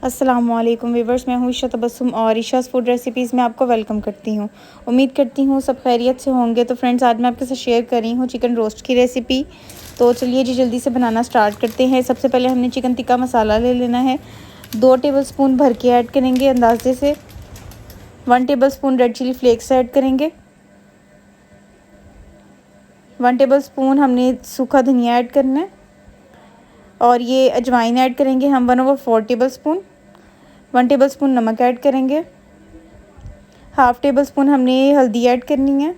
अस्सलामुअलैकुम वीवर्स, मैं हूँ ईशा तबस्सुम और ईशास फूड रेसिपीज़ में आपको वेलकम करती हूँ। उम्मीद करती हूँ सब खैरियत से होंगे। तो फ्रेंड्स, आज मैं आपके साथ शेयर कर रही हूँ चिकन रोस्ट की रेसिपी। तो चलिए जी जल्दी से बनाना स्टार्ट करते हैं। सबसे पहले हमने चिकन टिक्का मसाला ले लेना है। 2 टेबलस्पून भर के ऐड करेंगे अंदाजे से। 1 tablespoon red chilli flakes add करेंगे। 1 टेबलस्पून हमने सूखा धनिया ऐड करना है और ये अजवाइन ऐड करेंगे हम 1/4 टेबलस्पून। 1 टेबलस्पून नमक ऐड करेंगे। हाफ़ टेबल स्पून हमने हल्दी ऐड करनी है।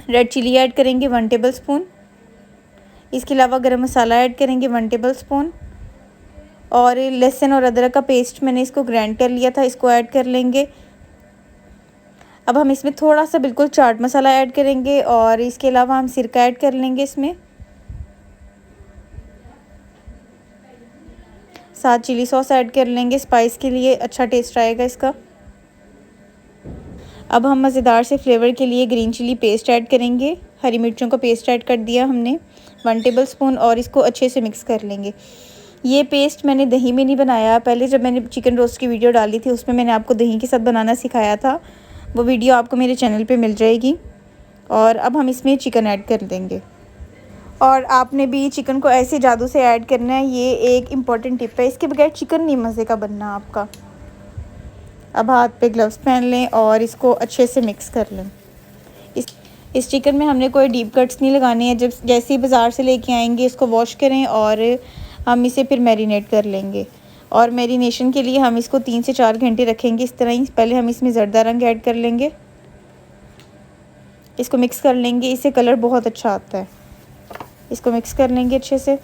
रेड चिली ऐड करेंगे 1 टेबल स्पून। इसके अलावा गरम मसाला ऐड करेंगे 1 टेबल स्पून। और लहसुन और अदरक का पेस्ट मैंने इसको ग्राइंड कर लिया था, इसको ऐड कर लेंगे। अब हम इसमें थोड़ा सा बिल्कुल चाट मसाला ऐड करेंगे और इसके अलावा हम सिरका ऐड कर लेंगे इसमें। साथ चिली सॉस ऐड कर लेंगे, स्पाइस के लिए अच्छा टेस्ट आएगा इसका। अब हम मज़ेदार से फ्लेवर के लिए ग्रीन चिली पेस्ट ऐड करेंगे। हरी मिर्चों का पेस्ट ऐड कर दिया हमने 1 टेबल स्पून और इसको अच्छे से मिक्स कर लेंगे। ये पेस्ट मैंने दही में नहीं बनाया, पहले जब मैंने चिकन रोस्ट की वीडियो डाली थी उसमें मैंने आपको दही के साथ बनाना सिखाया था। वो वीडियो आपको मेरे चैनल पे मिल जाएगी। और अब हम इसमें चिकन ऐड कर देंगे और आपने भी चिकन को ऐसे जादू से ऐड करना है। ये एक इम्पॉर्टेंट टिप है, इसके बगैर चिकन नहीं मज़े का बनना आपका। अब हाथ पे ग्लव्स पहन लें और इसको अच्छे से मिक्स कर लें। इस चिकन में हमने कोई डीप कट्स नहीं लगाने हैं। जब जैसे ही बाज़ार से लेके आएंगे इसको वॉश करें और हम इसे फिर मैरिनेट कर लेंगे। और मैरिनेशन के लिए हम इसको 3 से 4 घंटे रखेंगे इस तरह ही। पहले हम इसमें ज़र्दा रंग ऐड कर लेंगे, इसको मिक्स कर लेंगे, इससे कलर बहुत अच्छा आता है। इसको मिक्स कर लेंगे अच्छे से।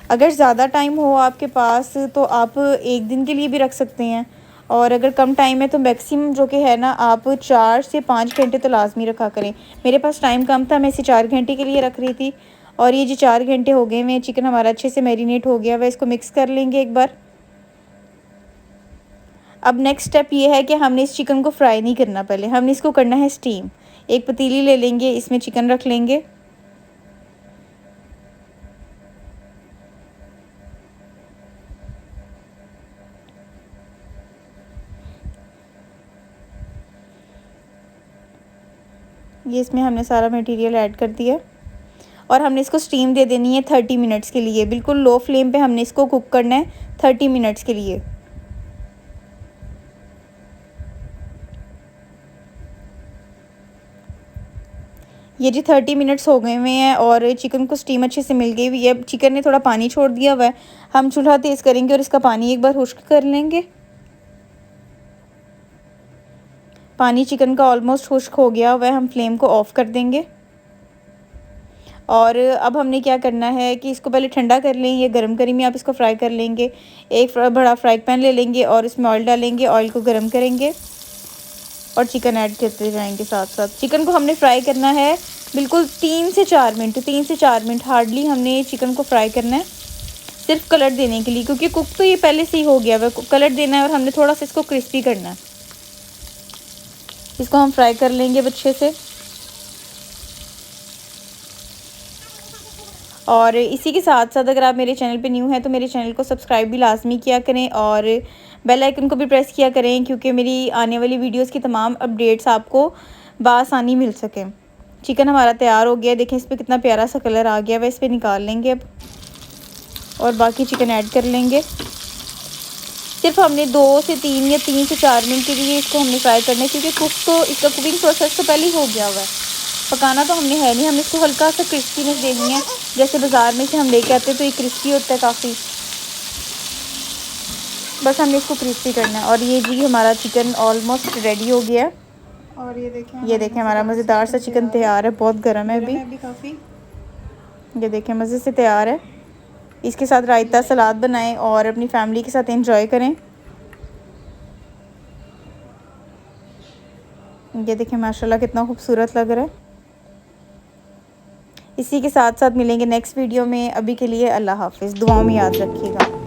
अगर ज़्यादा टाइम हो आपके पास तो आप 1 दिन के लिए भी रख सकते हैं, और अगर कम टाइम है तो मैक्सिमम जो कि है ना, आप 4 से 5 घंटे तो लाजमी रखा करें। मेरे पास टाइम कम था, मैं इसे 4 घंटे के लिए रख रही थी। और ये जो 4 घंटे हो गए हैं, चिकन हमारा अच्छे से मैरिनेट हो गया। वह इसको मिक्स कर लेंगे एक बार। अब नेक्स्ट स्टेप ये है कि हमने इस चिकन को फ्राई नहीं करना, पहले हमने इसको करना है स्टीम। एक पतीली ले लेंगे, इसमें चिकन रख लेंगे। ये इसमें हमने सारा मटेरियल ऐड कर दिया और हमने इसको स्टीम दे देनी है 30 मिनट्स के लिए। बिल्कुल लो फ्लेम पे हमने इसको कुक करना है 30 मिनट्स के लिए। ये जी 30 मिनट्स हो गए हुए हैं और चिकन को स्टीम अच्छे से मिल गई हुई है। अब चिकन ने थोड़ा पानी छोड़ दिया हुआ है, हम चूल्हा तेज़ करेंगे और इसका पानी एक बार खुश्क कर लेंगे। पानी चिकन का ऑलमोस्ट खुश्क हो गया हुआ है, हम फ्लेम को ऑफ़ कर देंगे। और अब हमने क्या करना है कि इसको पहले ठंडा कर लें, ये गर्म करी में आप इसको फ्राई कर लेंगे। एक बड़ा फ्राई पैन ले लेंगे और इसमें ऑयल डालेंगे, ऑयल को गर्म करेंगे और चिकन ऐड करते जाएंगे साथ साथ। चिकन को हमने फ्राई करना है बिल्कुल 3 से 4 मिनट, 3 से 4 मिनट हार्डली हमने चिकन को फ्राई करना है, सिर्फ कलर देने के लिए, क्योंकि कुक तो ये पहले से ही हो गया है। कलर देना है और हमने थोड़ा सा इसको क्रिस्पी करना है। इसको हम फ्राई कर लेंगे अच्छे से। और इसी के साथ साथ अगर आप मेरे चैनल पे न्यू हैं तो मेरे चैनल को सब्सक्राइब भी लाजमी किया करें और बेल आइकन को भी प्रेस किया करें, क्योंकि मेरी आने वाली वीडियोस की तमाम अपडेट्स आपको बआसानी मिल सकें। चिकन हमारा तैयार हो गया, देखें इस पर कितना प्यारा सा कलर आ गया। वह इस पर निकाल लेंगे अब और बाकी चिकन ऐड कर लेंगे। सिर्फ हमने 2 से 3 या 3 से 4 मिनट के लिए इसको हमने फ्राई करना है, क्योंकि इसका कुकिंग प्रोसेस तो पहले ही हो गया हुआ है। पकाना तो हमने है नहीं, हमने इसको हल्का सा क्रिस्पीनेस देनी है। जैसे बाज़ार में से हम लेके आते हैं तो ये क्रिस्पी होता है काफ़ी, बस हमने इसको क्रिस्पी करना है। और ये जी हमारा चिकन ऑलमोस्ट रेडी हो गया है। और ये देखें हमारा मज़ेदार सा चिकन तैयार है। बहुत गर्म है अभी काफ़ी। ये देखें मज़े से तैयार है। इसके साथ रायता सलाद बनाएं और अपनी फैमिली के साथ एंजॉय करें। ये देखें माशाल्लाह कितना खूबसूरत लग रहा है। इसी के साथ साथ मिलेंगे नेक्स्ट वीडियो में। अभी के लिए अल्लाह हाफ़िज़, दुआओं में याद रखिएगा।